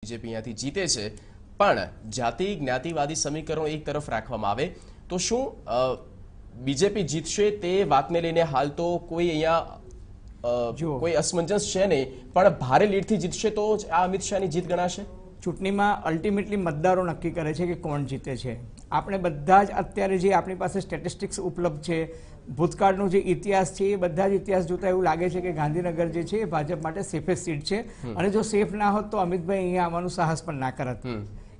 BJP અહીંયાથી જીતે છે, પણ જાતિ જ્ઞાતિવાદી સમીકરણો એક તરફ રાખવામાં આવે તો શું બીજેપી જીતશે તે વાતને લઈને હાલ તો કોઈ અહીંયા કોઈ અસમંજસ છે નહીં, પણ ભારે લીડથી જીતશે તો જ આ અમિત શાહની જીત ગણાશે? ચૂંટણીમાં અલ્ટિમેટલી મતદારો નક્કી કરે છે કે કોણ જીતે છે. આપણે બધા જ અત્યારે જે આપણી પાસે સ્ટેટિસ્ટિક્સ ઉપલબ્ધ છે, ભૂતકાળનો જે ઇતિહાસ છે, એ બધા જ ઇતિહાસ જોતા એવું લાગે છે કે ગાંધીનગર જે છે એ ભાજપ માટે સેફેસ્ટ સીટ છે. અને જો સેફ ના હોત તો અમિતભાઈ અહીંયા આવવાનું સાહસ પણ ના કરત.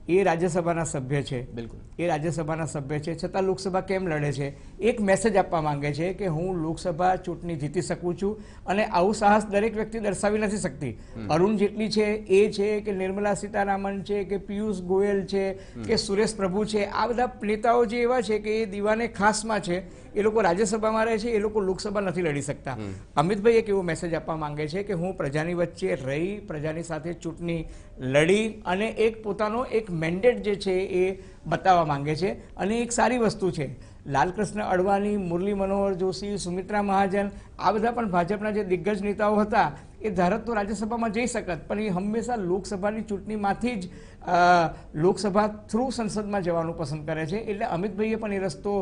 એ રાજ્યસભાના સભ્ય છે, બિલકુલ એ રાજ્યસભાના સભ્ય છે, છતાં લોકસભા કેમ લડે છે? એક મેસેજ આપવા માંગે છે કે હું લોકસભા ચૂંટણી જીતી શકું છું. અને આવું સાહસ દરેક વ્યક્તિ દર્શાવી નથી શકતી. અરુણ જેટલી છે એ છે, કે નિર્મલા સીતારામન છે, કે પિયુષ ગોયલ છે, કે સુરેશ પ્રભુ છે, આ બધા નેતાઓ જે એવા છે કે એ દીવાને ખાસમાં છે. એ લોકો રાજ્યસભામાં રહે છે, એ લોકો લોકસભા નથી લડી શકતા. અમિતભાઈ એક એવો મેસેજ આપવા માંગે છે કે હું પ્રજાની વચ્ચે રહી, પ્રજાની સાથે ચૂંટણી લડી અને એક પોતાનો એક મેન્ડેટ જે છે એ બતાવવા માંગે છે. અને એક સારી વસ્તુ છે, લાલકૃષ્ણ અડવાણી, મુરલી મનોહર જોશી, સુમિત્રા મહાજન, આ બધા પણ ભાજપના જે દિગ્ગજ નેતાઓ હતા એ ધારત તો રાજ્યસભામાં જઈ શકત, પણ એ હંમેશા લોકસભાની ચૂંટણીમાંથી જ લોકસભા થ્રુ સંસદમાં જવાનું પસંદ કરે છે. એટલે અમિતભાઈએ પણ એ રસ્તો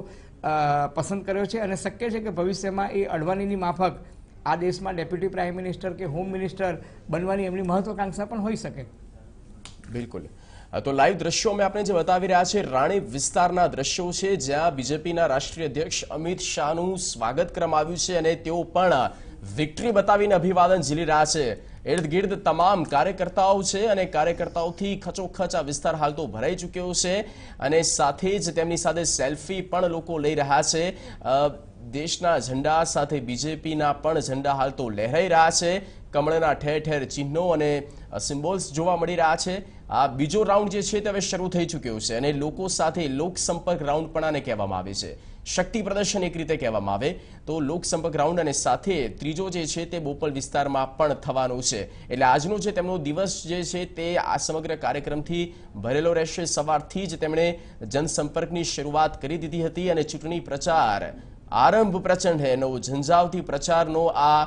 પસંદ કર્યો છે. અને શક્ય છે કે ભવિષ્યમાં એ અડવાણીની માફક આ દેશમાં ડેપ્યુટી પ્રાઇમ મિનિસ્ટર કે હોમ મિનિસ્ટર બનવાની એમની મહત્વાકાંક્ષા પણ હોઈ શકે. બિલકુલ. તો લાઈવ દ્રશ્યો અમે આપણે જે બતાવી રહ્યા છે રાણી વિસ્તારના દ્રશ્યો છે, જ્યાં બીજેપીના રાષ્ટ્રીય અધ્યક્ષ અમિત શાહનું સ્વાગત કરવામાં આવ્યું છે અને તેઓ પણ વિક્ટરી બતાવીને અભિવાદન ઝીલી રહ્યા છે. ઇર્દ ગિર્દ તમામ કાર્યકર્તાઓ છે અને કાર્યકર્તાઓથી ખચોખચ આ વિસ્તાર હાલ તો ભરાઈ ચૂક્યો છે અને સાથે જ તેમની સાથે સેલ્ફી પણ લોકો લઈ રહ્યા છે. દેશના ઝંડા સાથે બીજેપીના પણ ઝંડા હાલ તો લહેરાઈ રહ્યા છે. કમળના ઠેર ઠેર ચિહ્નો અને સિમ્બોલ્સ જોવા મળી રહ્યા છે. આ બીજો રાઉન્ડ જે છે તે હવે શરૂ થઈ ચૂક્યો છે અને લોકો સાથે લોકસંપર્ક રાઉન્ડ પણ આને કહેવામાં આવે છે. શક્તિ પ્રદર્શન એક રીતે કહેવામાં આવે તો લોકસંપર્ક રાઉન્ડ, અને સાથે ત્રીજો જે છે તે બોપલ વિસ્તારમાં પણ થવાનો છે. એટલે આજનો જે તેમનો દિવસ જે છે તે આ સમગ્ર કાર્યક્રમથી ભરેલો રહેશે. સવારથી જ તેમણે જનસંપર્કની શરૂઆત કરી દીધી હતી અને ચૂંટણી પ્રચાર આરંભ પ્રચંડ હે નો ઝંઝાવતી પ્રચારનો આ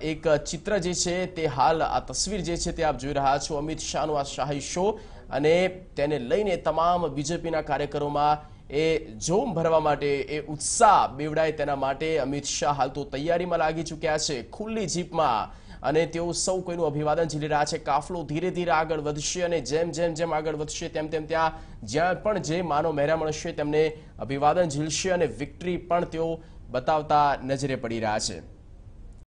એક ચિત્ર જે છે તે હાલ આ તસવીર જે છે તે આપ જોઈ રહ્યા છો. અમિત શાહનો આ શાહી શો અને તેને લઈને તમામ બીજેપીના કાર્યકરોમાં એ જોમ ભરવા માટે, એ ઉત્સાહ બેવડાય તેના માટે અમિત શાહ હાલ તો તૈયારીમાં લાગી ચૂક્યા છે ખુલ્લી જીપમાં અને તેઓ સૌ કોઈનું અભિવાદન ઝીલી રહ્યા છે. કાફલો ધીરે ધીરે આગળ વધશે અને જેમ જેમ જેમ આગળ વધશે તેમ તેમ ત્યાં જ્યાં પણ જે માનો મહેરા મળશે તેમને અભિવાદન ઝીલશે અને વિક્ટરી પણ તેઓ બતાવતા નજરે પડી રહ્યા છે.